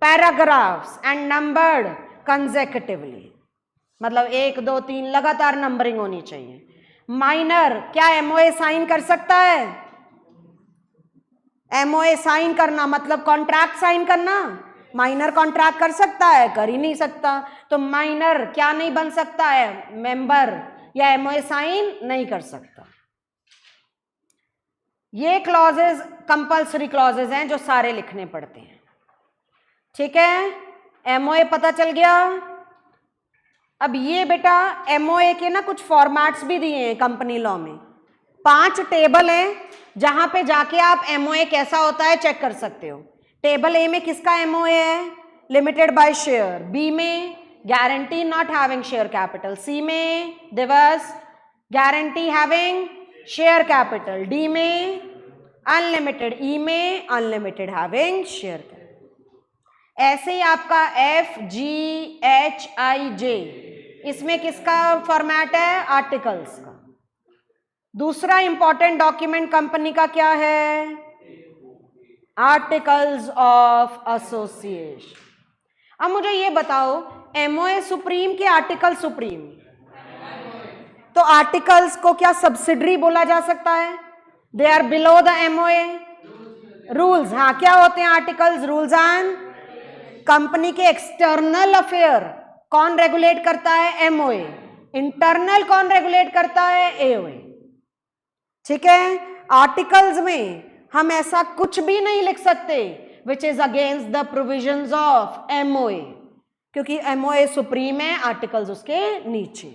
paragraphs and numbered consecutively, मतलब 1 2 3 लगातार नंबरिंग होनी चाहिए। माइनर, क्या एमओए साइन कर सकता है? एमओए साइन करना मतलब कॉन्ट्रैक्ट साइन करना। माइनर कॉन्ट्रैक्ट कर सकता है? कर ही नहीं सकता। तो माइनर क्या नहीं बन सकता है, मेंबर या एमओए साइन नहीं कर सकता। ये क्लॉजेज कंपल्सरी क्लॉजेज हैं जो सारे लिखने पड़ते हैं। ठीक है, एमओए पता चल गया। अब ये बेटा एमओए के ना कुछ फॉर्मेट्स भी दिए हैं कंपनी लॉ में, 5 टेबल हैं जहां पे जाके आप एमओए कैसा होता है चेक कर सकते हो। टेबल ए में किसका एमओए है, लिमिटेड बाय शेयर, बी में guarantee not having share capital, C में दिवस guarantee having share capital, D में अनलिमिटेड, ई में अनलिमिटेड हैविंग शेयर कैपिटल। ऐसे ही आपका एफ जी एच आई जे, इसमें किसका फॉर्मेट है, आर्टिकल्स का। दूसरा इंपॉर्टेंट डॉक्यूमेंट कंपनी का क्या है, आर्टिकल्स ऑफ एसोसिएशन। अब मुझे ये बताओ, एमओए सुप्रीम के आर्टिकल सुप्रीम? तो आर्टिकल्स को क्या सब्सिडरी बोला जा सकता है, they are below the MOA. Rules, हाँ क्या होते हैं आर्टिकल्स, रूल्स एंड कंपनी के एक्सटर्नल अफेयर कौन रेगुलेट करता है, एमओए। इंटरनल कौन रेगुलेट करता है, एओए। ठीक है, आर्टिकल्स में हम ऐसा कुछ भी नहीं लिख सकते which is against the provisions of MOA, क्योंकि एमओए सुप्रीम है, आर्टिकल्स उसके नीचे।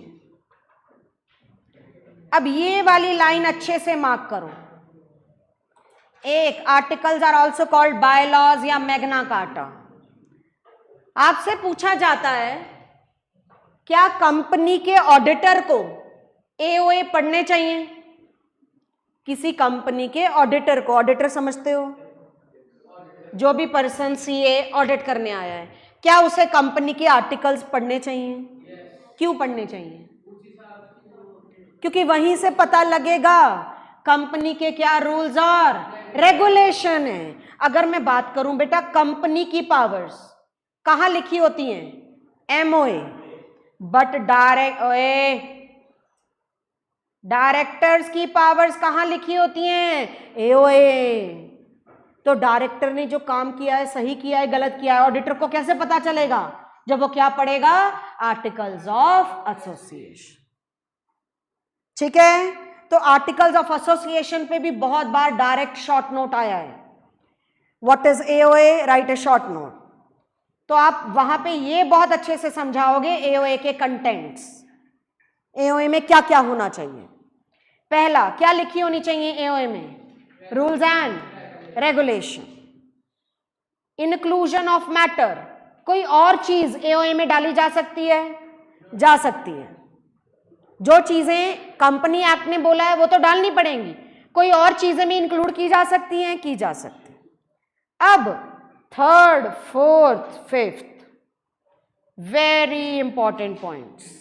अब ये वाली लाइन अच्छे से मार्क करो। एक, articles are also called bylaws या मैग्ना कार्टा। आपसे पूछा जाता है क्या कंपनी के ऑडिटर को एओए पढ़ने चाहिए? किसी कंपनी के ऑडिटर को, ऑडिटर समझते हो, जो भी पर्सन सीए ऑडिट करने आया है, क्या उसे कंपनी के आर्टिकल्स पढ़ने चाहिए? क्यों पढ़ने चाहिए? क्योंकि वहीं से पता लगेगा कंपनी के क्या रूल्स और रेगुलेशन है। अगर मैं बात करूं बेटा कंपनी की पावर्स कहां लिखी होती हैं, एमओए, बट डायरेक्टर्स की पावर्स कहां लिखी होती हैं, एओए। तो डायरेक्टर ने जो काम किया है सही किया है गलत किया है, ऑडिटर को कैसे पता चलेगा, जब वो क्या पढ़ेगा, आर्टिकल्स ऑफ एसोसिएशन। ठीक है, तो आर्टिकल्स ऑफ एसोसिएशन पे भी बहुत बार डायरेक्ट शॉर्ट नोट आया है, what is AOA, right A short note. तो आप वहां पे ये बहुत अच्छे से समझाओगे एओए के कंटेंट्स, एओए में क्या क्या होना चाहिए। पहला, क्या लिखी होनी चाहिए एओए में, rules and regulation. Inclusion of matter, कोई और चीज एओए में डाली जा सकती है, जा सकती है। जो चीजें कंपनी एक्ट ने बोला है वो तो डालनी पड़ेंगी, कोई और चीजें भी इंक्लूड की जा सकती हैं, की जा सकती है। अब third, fourth, fifth, very important points.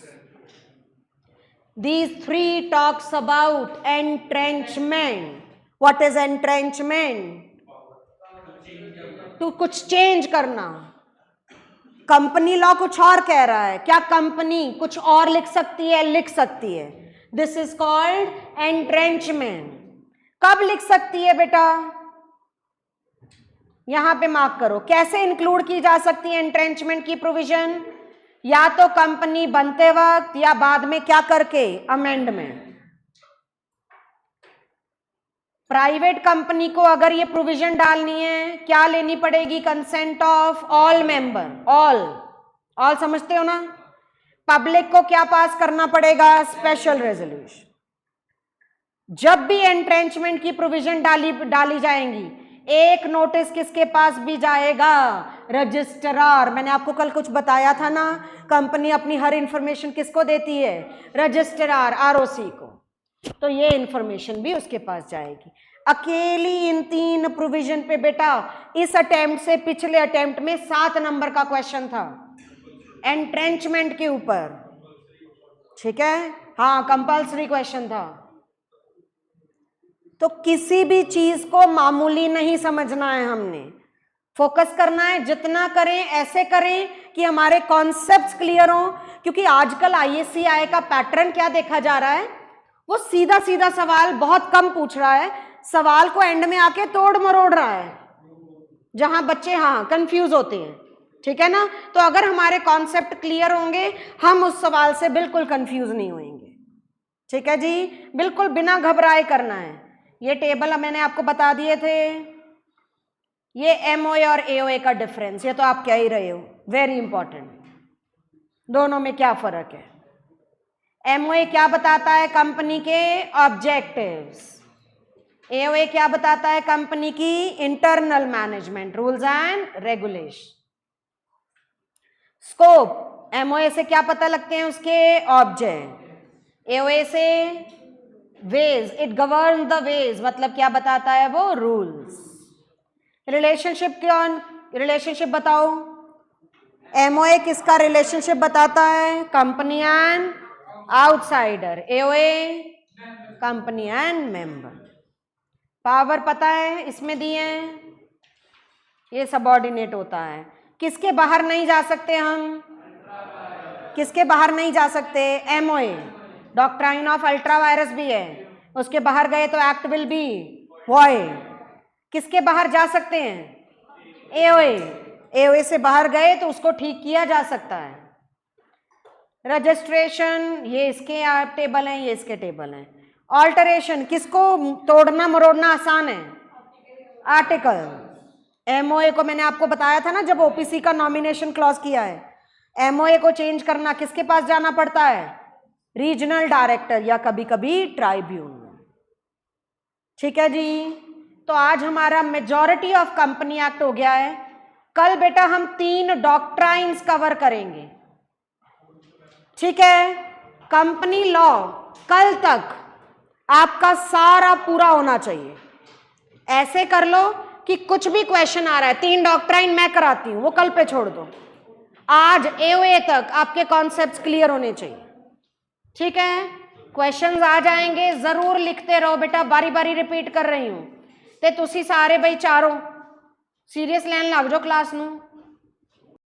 These 3 talks about entrenchment. What is entrenchment? तो कुछ चेंज करना। कंपनी लॉ कुछ और कह रहा है, क्या कंपनी कुछ और लिख सकती है, लिख सकती है। This is called entrenchment. कब लिख सकती है बेटा, यहां पे मार्क करो, कैसे इंक्लूड की जा सकती है एंट्रेंचमेंट की प्रोविजन, या तो कंपनी बनते वक्त या बाद में क्या करके, अमेंडमेंट। प्राइवेट कंपनी को अगर ये प्रोविजन डालनी है क्या लेनी पड़ेगी, consent of all member, all समझते हो ना। पब्लिक को क्या पास करना पड़ेगा, स्पेशल रेजोल्यूशन। जब भी एंट्रेंचमेंट की प्रोविजन डाली जाएंगी, एक नोटिस किसके पास भी जाएगा, रजिस्ट्रार। मैंने आपको कल कुछ बताया था ना, कंपनी अपनी हर इंफॉर्मेशन किसको देती है, रजिस्ट्रार, आरओसी को, तो ये इंफॉर्मेशन भी उसके पास जाएगी। अकेली इन 3 प्रोविजन पे बेटा इस अटेम्प्ट से पिछले अटेम्प्ट में 7 नंबर का क्वेश्चन था एंट्रेंचमेंट के ऊपर, ठीक है, हाँ कंपल्सरी क्वेश्चन था। तो किसी भी चीज को मामूली नहीं समझना है, हमने फोकस करना है, जितना करें ऐसे करें कि हमारे कॉन्सेप्ट्स क्लियर हो। क्योंकि आजकल आईएससीआई का पैटर्न क्या देखा जा रहा है, वो सीधा सीधा सवाल बहुत कम पूछ रहा है, सवाल को एंड में आके तोड़ मरोड़ रहा है, जहां बच्चे हाँ कंफ्यूज होते हैं, ठीक है ना। तो अगर हमारे कॉन्सेप्ट क्लियर होंगे हम उस सवाल से बिल्कुल कंफ्यूज नहीं होंगे, ठीक है जी, बिल्कुल बिना घबराए करना है। ये टेबल मैंने आपको बता दिए थे, ये एमओए और एओए का डिफरेंस, ये तो आप क्या ही रहे हो, वेरी इंपॉर्टेंट, दोनों में क्या फर्क है। एमओए क्या बताता है, कंपनी के ऑब्जेक्टिव्स, एओए क्या बताता है, कंपनी की internal management rules and regulation. Scope, MOA से क्या पता लगते हैं, उसके ऑब्जेक्ट, एओए से ways, it govern the ways, मतलब क्या बताता है वो, रूल्स। रिलेशनशिप, कौन रिलेशनशिप बताओ, एमओए किसका रिलेशनशिप बताता है, company and outsider, AOA company and member. Power पता है इसमें दिए हैं, ये सबऑर्डिनेट होता है, किसके बाहर नहीं जा सकते हम, किसके बाहर नहीं जा सकते, MOA, doctrine of ultra vires भी है, उसके बाहर गए तो एक्ट विल बी वॉइड। किसके बाहर जा सकते हैं, एओए, एओए से बाहर गए तो उसको ठीक किया जा सकता है। रजिस्ट्रेशन, ये इसके टेबल हैं, ये इसके टेबल हैं। ऑल्टरेशन, किसको तोड़ना मरोड़ना आसान है, आर्टिकल। एमओए को मैंने आपको बताया था ना जब ओपीसी का नॉमिनेशन क्लॉज किया है, एमओए को चेंज करना किसके पास जाना पड़ता है, रीजनल डायरेक्टर या कभी कभी ट्राइब्यूनल, ठीक है जी। तो आज हमारा मेजॉरिटी ऑफ कंपनी एक्ट हो गया है। कल बेटा हम 3 डॉक्ट्राइन्स कवर करेंगे, ठीक है। कंपनी लॉ कल तक आपका सारा पूरा होना चाहिए। ऐसे कर लो कि कुछ भी क्वेश्चन आ रहा है, 3 डॉक्ट्राइन मैं कराती हूं, वो कल पे छोड़ दो, आज एओए तक आपके कॉन्सेप्ट्स क्लियर होने चाहिए, ठीक है। क्वेश्चंस आ जाएंगे, जरूर लिखते रहो बेटा, बारी बारी रिपीट कर रही हूं ते तुसी सारे भाई चारों सीरियस लैन लग जाओ क्लास नूं।